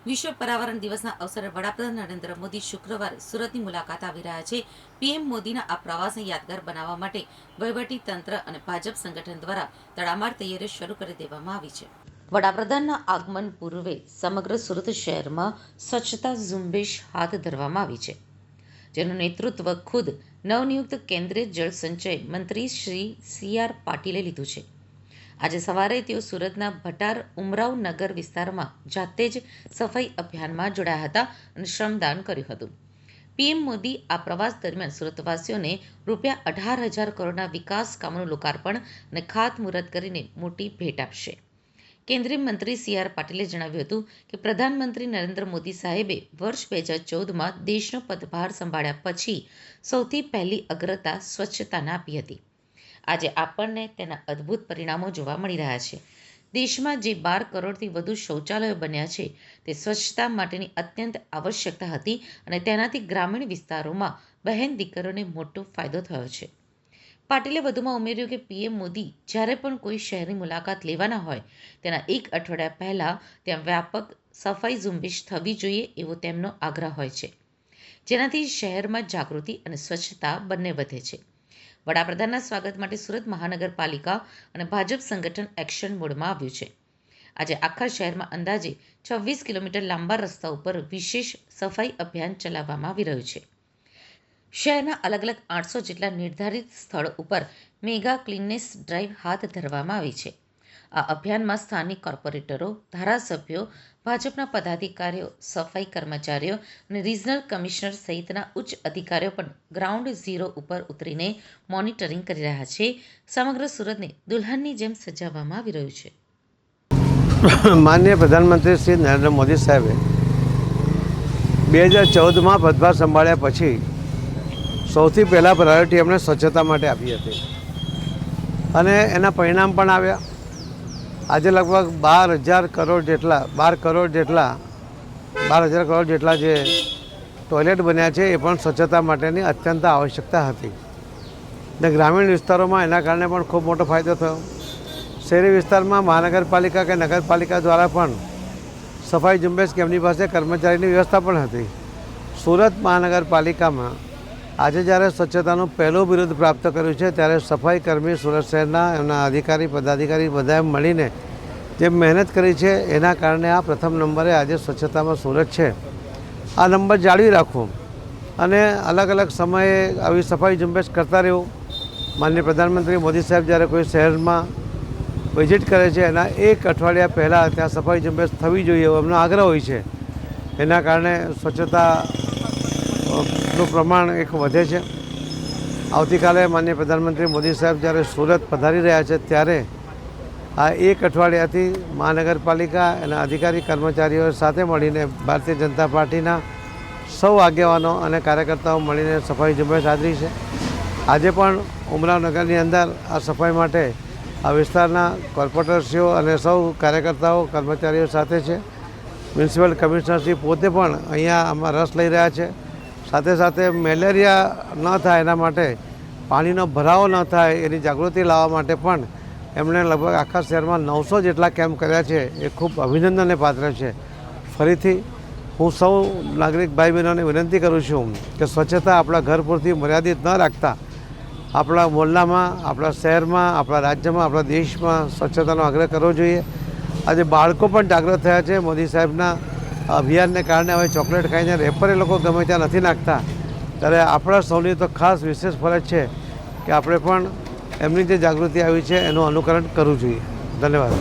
વિશ્વ પર્યાવરણ દિવસના અવસરે વડાપ્રધાન નરેન્દ્ર મોદી શુક્રવારે સુરતની મુલાકાત આવી રહ્યા છે. પીએમ મોદીના આ પ્રવાસને યાદગાર બનાવવા માટે વહીવટી તંત્ર અને ભાજપ સંગઠન દ્વારા તડામાર તૈયારીઓ શરૂ કરી દેવામાં આવી છે. વડાપ્રધાનના આગમન પૂર્વે સમગ્ર સુરત શહેરમાં સ્વચ્છતા ઝુંબેશ હાથ ધરવામાં આવી છે, જેનું નેતૃત્વ ખુદ નવનિયુક્ત કેન્દ્રીય જળસંચય મંત્રી શ્રી સી.આર. પાટીલે લીધું છે. આજે સવારે તેઓ સુરતના ભટાર ઉમરાવ નગર વિસ્તારમાં જાતે જ સફાઈ અભિયાનમાં જોડાયા હતા અને શ્રમદાન કર્યું હતું. પીએમ મોદી આ પ્રવાસ દરમિયાન સુરતવાસીઓને ₹18,000 કરોડના વિકાસ કામોનું લોકાર્પણ અને ખાતમુહૂર્ત કરીને મોટી ભેટ આપશે. કેન્દ્રીય મંત્રી સી.આર. પાટીલે જણાવ્યું હતું કે પ્રધાનમંત્રી નરેન્દ્ર મોદી સાહેબે વર્ષ 2014માં દેશનો પદભાર સંભાળ્યા પછી સૌથી પહેલી અગ્રતા સ્વચ્છતાને આપી હતી. આજે આપણને તેના અદ્ભુત પરિણામો જોવા મળી રહ્યા છે. દેશમાં જે 12 કરોડથી વધુ શૌચાલયો બન્યા છે તે સ્વચ્છતા માટેની અત્યંત આવશ્યકતા હતી અને તેનાથી ગ્રામીણ વિસ્તારોમાં બહેન દીકરીઓને મોટો ફાયદો થયો છે. પાટીલે વધુમાં ઉમેર્યું કે પીએમ મોદી જ્યારે પણ કોઈ શહેરની મુલાકાત લેવાના હોય તેના એક અઠવાડિયા પહેલાં ત્યાં વ્યાપક સફાઈ ઝુંબેશ થવી જોઈએ એવો તેમનો આગ્રહ હોય છે, જેનાથી શહેરમાં જાગૃતિ અને સ્વચ્છતા બંને વધે છે. વડાપ્રધાનના સ્વાગત માટે સુરત મહાનગરપાલિકા અને ભાજપ સંગઠન એક્શન મોડમાં આવ્યું છે. આજે આખા શહેરમાં અંદાજે 26 કિલોમીટર લાંબા રસ્તા ઉપર વિશેષ સફાઈ અભિયાન ચલાવવામાં આવી રહ્યું છે. શહેરના અલગ અલગ 800 જેટલા નિર્ધારિત સ્થળ ઉપર મેગા ક્લીનનેસ ડ્રાઈવ હાથ ધરવામાં આવી છે. આ અભિયાનમાં સ્થાનિક કોર્પોરેટરો, ધારાસભ્યો, ભાજપના પદાધિકારીઓ, સફાઈ કર્મચારીઓ અને રિજનલ કમિશનર સહિતના ઉચ્ચ અધિકારીઓ પણ ગ્રાઉન્ડ ઝીરો ઉપર ઉતરીને મોનિટરિંગ કરી રહ્યા છે. સમગ્ર સુરતને દુલ્હનની જેમ સજાવવામાં આવી રહ્યું છે. માનનીય પ્રધાનમંત્રી શ્રી નરેન્દ્ર મોદી સાહેબે 2014માં પદભાર સંભાળ્યા પછી સૌથી પહેલાં પ્રાયોરિટી એમણે સ્વચ્છતા માટે આપી હતી અને એના પરિણામ પણ આવ્યા. આજે લગભગ 12,000 કરોડ જેટલા જે ટોયલેટ બન્યા છે એ પણ સ્વચ્છતા માટેની અત્યંત આવશ્યકતા હતી ને ગ્રામીણ વિસ્તારોમાં એના કારણે પણ ખૂબ મોટો ફાયદો થયો. શહેરી વિસ્તારમાં મહાનગરપાલિકા કે નગરપાલિકા દ્વારા પણ સફાઈ ઝુંબેશ કે એમની પાસે કર્મચારીની વ્યવસ્થા પણ હતી. સુરત મહાનગરપાલિકામાં આજે જ્યારે સ્વચ્છતાનું પહેલું બિરુદ પ્રાપ્ત કર્યું છે ત્યારે સફાઈ કર્મી સુરત શહેરના એમના અધિકારી પદાધિકારી બધાએ મળીને જે મહેનત કરી છે એના કારણે આ પ્રથમ નંબરે આજે સ્વચ્છતામાં સુરત છે. આ નંબર જાળવી રાખવું અને અલગ અલગ સમયે આવી સફાઈ ઝુંબેશ કરતા રહેવું. માનનીય પ્રધાનમંત્રી મોદી સાહેબ જ્યારે કોઈ શહેરમાં વિઝિટ કરે છે એના એક અઠવાડિયા પહેલાં ત્યાં સફાઈ ઝુંબેશ થવી જોઈએ એવો એમનો આગ્રહ હોય છે. એના કારણે સ્વચ્છતાનું પ્રમાણ એક વધે છે. આવતીકાલે માનનીય પ્રધાનમંત્રી મોદી સાહેબ જ્યારે સુરત પધારી રહ્યા છે ત્યારે આ એક અઠવાડિયાથી મહાનગરપાલિકા એના અધિકારી કર્મચારીઓ સાથે મળીને ભારતીય જનતા પાર્ટીના સૌ આગેવાનો અને કાર્યકર્તાઓ મળીને સફાઈ ઝુંબેશ આદરી છે. આજે પણ ઉમરાવ નગરની અંદર આ સફાઈ માટે આ વિસ્તારના કોર્પોરેટરશ્રીઓ અને સૌ કાર્યકર્તાઓ કર્મચારીઓ સાથે છે. મ્યુનિસિપલ કમિશનરશ્રી પોતે પણ અહીંયા આમાં રસ લઈ રહ્યા છે. સાથે સાથે મેલેરિયા ન થાય એના માટે, પાણીનો ભરાવો ન થાય એની જાગૃતિ લાવવા માટે પણ એમણે લગભગ આખા શહેરમાં 900 જેટલા કેમ્પ કર્યા છે. એ ખૂબ અભિનંદનને પાત્ર છે. ફરીથી હું સૌ નાગરિક ભાઈ બહેનોને વિનંતી કરું છું કે સ્વચ્છતા આપણા ઘર પૂરતી મર્યાદિત ન રાખતા આપણા મોહલ્લામાં, આપણા શહેરમાં, આપણા રાજ્યમાં, આપણા દેશમાં સ્વચ્છતાનો આગ્રહ કરવો જોઈએ. આજે બાળકો પણ જાગૃત થયા છે. મોદી સાહેબના અભિયાનને કારણે હવે ચોકલેટ ખાઈને રેપર એ લોકો ગમે ત્યાં નથી નાખતા. ત્યારે આપણા સૌની તો ખાસ વિશેષ ફરજ છે કે આપણે પણ એમની જે જાગૃતિ આવી છે એનું અનુકરણ કરવું જોઈએ. ધન્યવાદ.